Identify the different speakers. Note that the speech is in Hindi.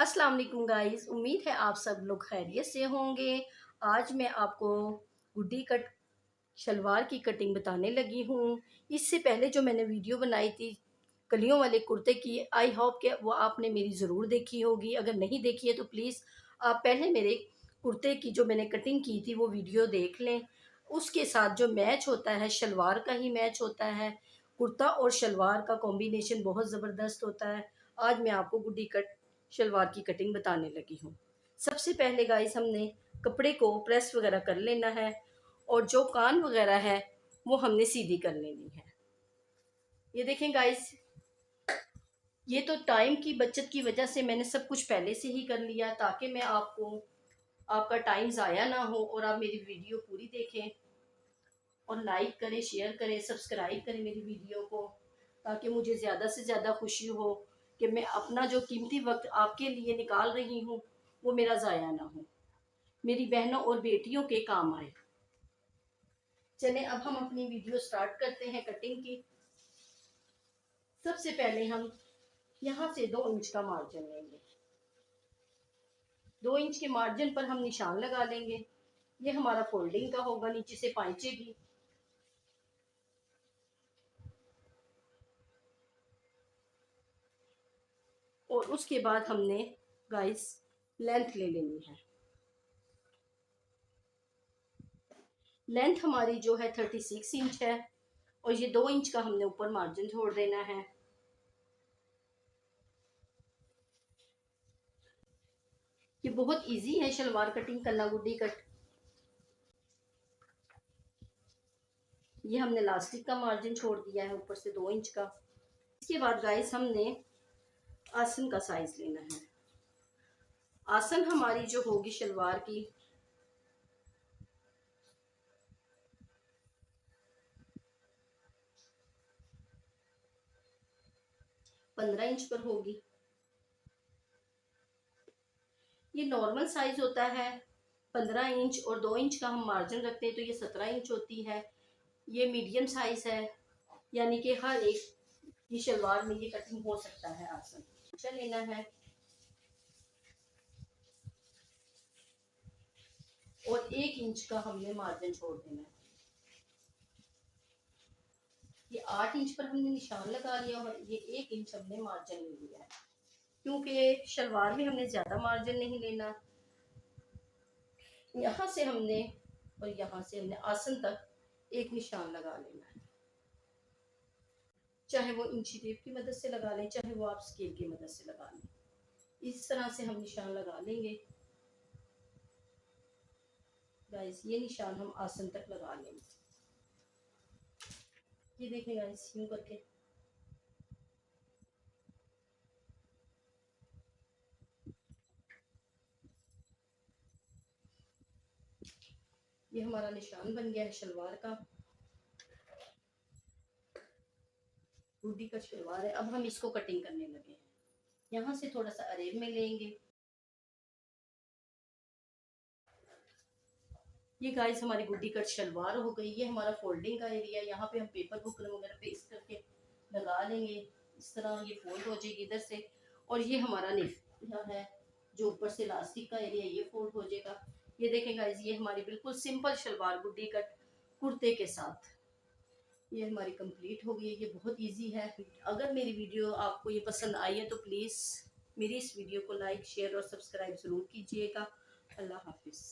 Speaker 1: अस्सलाम वालेकुम गाइस, उम्मीद है आप सब लोग खैरियत से होंगे। आज मैं आपको गुड्डी कट शलवार की कटिंग बताने लगी हूँ। इससे पहले जो मैंने वीडियो बनाई थी कलियों वाले कुर्ते की, आई होप कि वो आपने मेरी ज़रूर देखी होगी। अगर नहीं देखी है तो प्लीज़ आप पहले मेरे कुर्ते की जो मैंने कटिंग की थी वो वीडियो देख लें। उसके साथ जो मैच होता है शलवार का ही मैच होता है। कुर्ता और शलवार का कॉम्बिनेशन बहुत ज़बरदस्त होता है। आज मैं आपको गुड्डी कट शलवार की कटिंग बताने लगी हूँ। सबसे पहले गाइस हमने कपड़े को प्रेस वगैरह कर लेना है और जो कान वगैरह है वो हमने सीधी कर लेनी है। ये देखें गाइस, ये तो टाइम की बचत की वजह से मैंने सब कुछ पहले से ही कर लिया ताकि मैं आपका टाइम ज़ाया ना हो और आप मेरी वीडियो पूरी देखें और लाइक करें, शेयर करें, सब्सक्राइब करें मेरी वीडियो को, ताकि मुझे ज़्यादा से ज़्यादा खुशी हो कि मैं अपना जो कीमती वक्त आपके लिए निकाल रही हूँ वो मेरा ज़ाया ना हो, मेरी बहनों और बेटियों के काम आए। चलें अब हम अपनी वीडियो स्टार्ट करते हैं कटिंग की। सबसे पहले हम यहाँ से 2 इंच का मार्जिन लेंगे। 2 इंच के मार्जिन पर हम निशान लगा लेंगे। ये हमारा फोल्डिंग का होगा, नीचे से पाइचे भी। और उसके बाद हमने गाइस लेंथ ले लेनी है। लेंथ हमारी जो है 36 इंच है और ये 2 इंच का हमने ऊपर मार्जिन छोड़ देना है। ये बहुत इजी है शलवार कटिंग करना, गुड्डी कट। ये हमने लास्टिक का मार्जिन छोड़ दिया है ऊपर से 2 इंच का। इसके बाद गाइस हमने आसन का साइज लेना है। आसन हमारी जो होगी शलवार की 15 इंच पर होगी। ये नॉर्मल साइज होता है 15 इंच और 2 इंच का हम मार्जिन रखते हैं तो ये 17 इंच होती है। ये मीडियम साइज है, यानी कि हर एक की शलवार में ये कटिंग हो सकता है। आसन अच्छा लेना है और 1 इंच का हमने मार्जिन छोड़ देना है। ये 8 इंच पर हमने निशान लगा लिया और ये 1 इंच हमने मार्जिन ले लिया है, क्योंकि शलवार में हमने ज़्यादा मार्जिन नहीं लेना। यहाँ से हमने और यहाँ से हमने आसन तक एक निशान लगा लेना है, चाहे वो इंची टेप की मदद से लगा लें, चाहे वो आप स्केल की मदद से लगा लें। इस तरह से हम निशान लगा लेंगे गाइस। ये निशान हम आसन तक लगा लेंगे। ये देखें गाइस, यूं करके ये हमारा निशान बन गया है शलवार का। गुड्डी का शलवार है। अब हम इसको कटिंग करने लगे हैं। यहाँ से थोड़ा सा अरेब में लेंगे। ये गाइस हमारी गुड्डी कट शलवार हो गई। ये हमारा फोल्डिंग का एरिया, यहाँ पे हम पेपर बुक वगैरह पेस्ट करके लगा लेंगे। इस तरह ये फोल्ड हो जाएगी इधर से। और ये हमारा यहाँ है जो ऊपर से इलास्टिक का एरिया, ये फोल्ड हो जाएगा। ये देखें गाइस, ये हमारी बिल्कुल सिंपल शलवार गुड्डी कट कुर्ते के साथ ये हमारी कंप्लीट हो गई है। ये बहुत इजी है। अगर मेरी वीडियो आपको ये पसंद आई है तो प्लीज़ मेरी इस वीडियो को लाइक, शेयर और सब्सक्राइब ज़रूर कीजिएगा। अल्लाह हाफिज़।